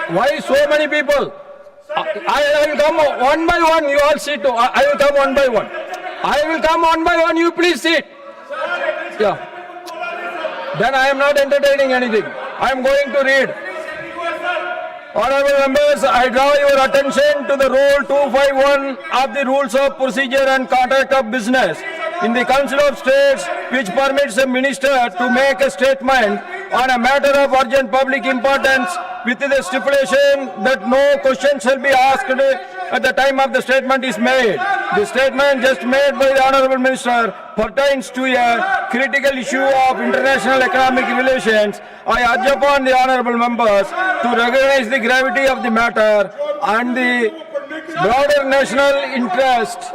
Why so many people? I will come one by one. You all sit. I will come one by one. I will come one by one. You please sit. Yeah. Then I am not entertaining anything. I am going to read. Honorable members, I draw your attention to the Rule 251 of the Rules of Procedure and Conduct of Business in the Council of States, which permits a minister to make a statement on a matter of urgent public importance with the stipulation that no question shall be asked at the time of the statement is made. The statement just made by the Honorable Minister pertains to a critical issue of international economic relations. I urge upon the Honorable members to recognize the gravity of the matter and the broader national interest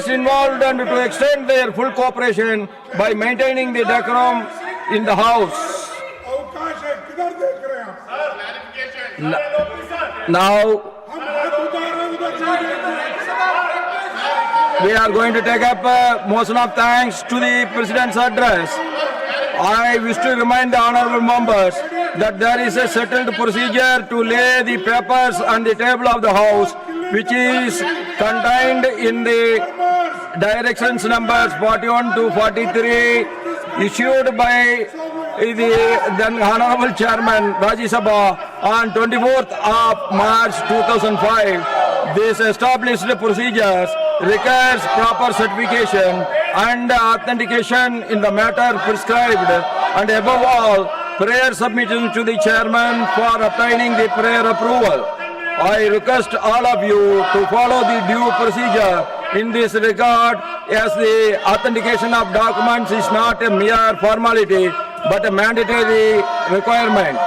involved, and to extend their full cooperation by maintaining the decorum in the House. अवकाश है, किधर देख रहे हैं आप? Now हम हाथ उठा रहे हैं, उधर नहीं देख रहे हैं। we are going to take up a motion of thanks to the President's address. I wish to remind the honorable members that there is a settled procedure to lay the papers on the table of the House, which is contained in the directions numbers 41 to 43 issued by the then Honorable Chairman Rajya Sabha on 24th of March 2005. This established procedures requires proper certification and authentication in the matter prescribed, and above all, prayer submission to the chairman for obtaining the prayer approval. I request all of you to follow the due procedure in this regard, as the authentication of documents is not a mere formality but a mandatory requirement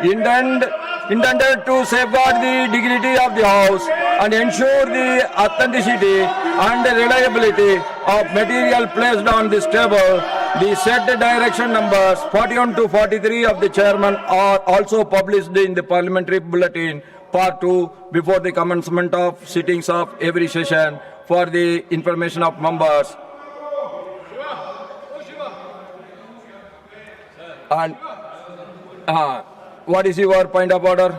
intended to safeguard the dignity of the House and ensure the authenticity and reliability of material placed on this table. The said direction numbers 41 to 43 of the chairman are also published in the parliamentary bulletin part 2 before the commencement of sittings of every session for the information of members. And what is your point of order?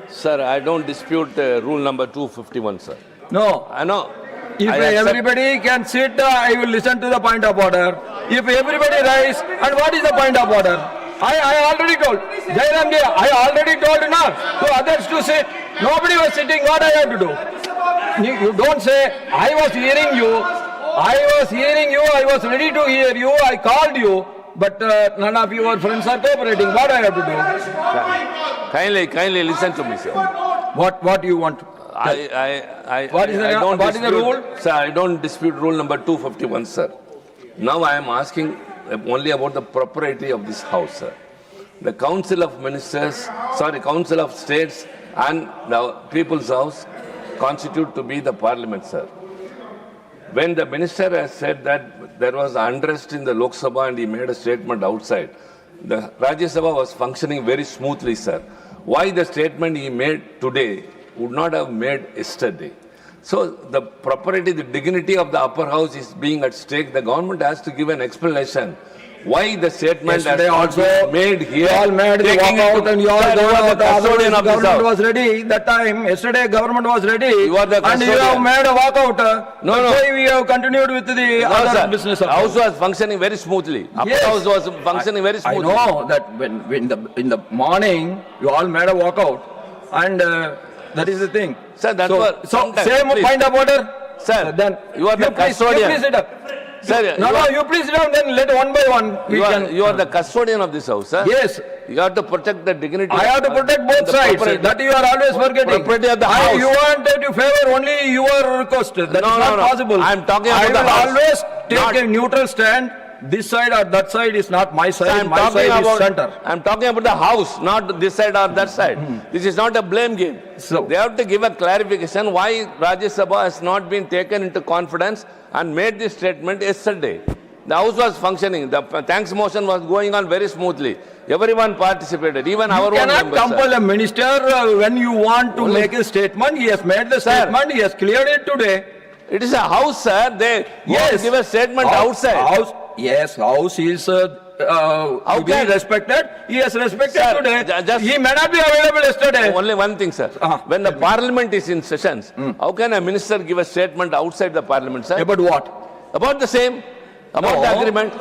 Sir, I don't dispute rule number 251, sir. No. I know. If I accept- everybody can sit, I will listen to the point of order. If everybody rise, and what is the point of order? I already told. Jairam ji, I already told now to others to sit. Nobody was sitting. What I have to do? You don't say, I was hearing you. I was hearing you. I was ready to hear you. I called you. But none of your friends are cooperating. What I have to do? Kindly listen to me, sir. What you want? What is the rule? Sir, I don't dispute rule number 251, sir. Now I am asking only about the propriety of this house, sir. The Council of Ministers, Council of States and the People's House constitute to be the Parliament, sir. When the minister has said that there was unrest in the Lok Sabha and he made a statement outside, the Rajya Sabha was functioning very smoothly, sir. Why the statement he made today would not have made yesterday? So the property, the dignity of the upper house is being at stake. The government has to give an explanation why the statement Yesterday has not also been made here. You all made the taking walkout into- and you all Sir, gone are out. the custodian of this Government house. was ready that time. Yesterday government was ready. You are the and you have custodian. made a walkout. No. That's why we have continued with the No, other sir. business. The house was functioning very smoothly. Upper Yes. house was functioning very I smoothly. know that when in the morning you all made a walkout, and that is the thing. Sir, that's so, what- so sometimes, same please. point of order. Sir, then you are the custodian. You please sit up. Sir, You please sit down. Then let one by one we can. you are the custodian of this house, sir. Yes. You have to protect the dignity. I have to protect both the sides. property. That you are always forgetting. Property of the house. You want to favor only your request. That is not possible. I am talking about I the will house. always take Not- a neutral stand. This side or that side is not my side. I'm My talking side about is center. I'm talking about the house, not this side or that side. This is not a blame game. So- They have to give a clarification why Rajya Sabha has not been taken into confidence and made this statement yesterday. The house was functioning. The thanks motion was going on very smoothly. Everyone participated, even our You own cannot members. compel sir. a minister when you want to make a statement. He has made the statement. He has cleared it today. It is a house, sir. They Yes. give a statement House- outside. House, yes, house is How be can- respected. He has respected Sir, today. just- He may not be available yesterday. Only one thing, sir. When the parliament is in sessions, how can a minister give a statement outside the parliament, sir? About what? About the same, about No. the agreement,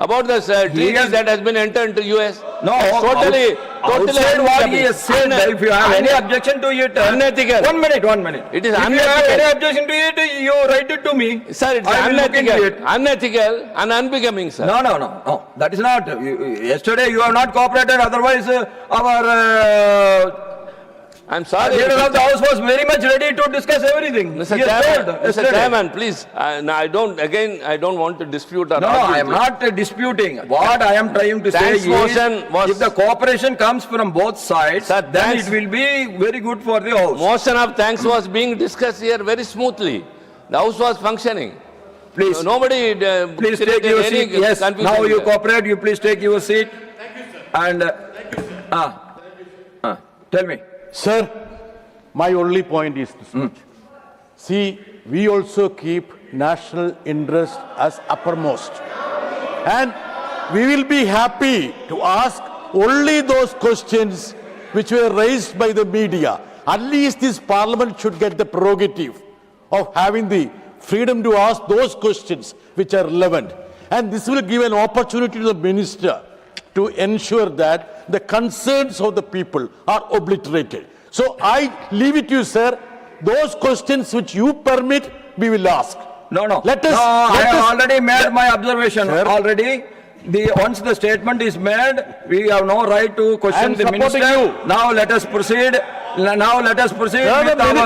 about the treaty has- that has been entered into US. No, That's totally outside what he has said, if you have any objection to it. Unethical. 1 minute, 1 minute. It is If you have unethical. any objection to it, you write it to me. Sir, it's I will look into unethical, it. unethical and unbecoming, sir. No, that is not. Yesterday you have not cooperated, otherwise our I'm sorry. leader of the house was very much ready to discuss everything. Mr. He has Chairman, told Mr. yesterday. Chairman, please, I don't want to dispute or No, argue I am with you. not disputing. What I am trying to say Thanks is, motion was- if the cooperation comes from both sides, Sir, then thanks- it will be very good for the house. Motion of thanks was being discussed here very smoothly. The house was functioning. Please, Nobody please take created your any seat. Yes, confusion now you here. cooperate, you please take your seat. And, tell me. Sir, my only point is this much. See, we also keep national interest as uppermost. And we will be happy to ask only those questions which were raised by the media. At least this parliament should get the prerogative of having the freedom to ask those questions which are relevant. And this will give an opportunity to the minister to ensure that the concerns of the people are obliterated. So I leave it to you, sir. Those questions which you permit, we will ask. No. Let us- No, I let have us- already made my observation. Sir. Already, once the statement is made, we have no right to I question am the supporting minister. you. Now let us proceed. Now let us proceed Sir, with the our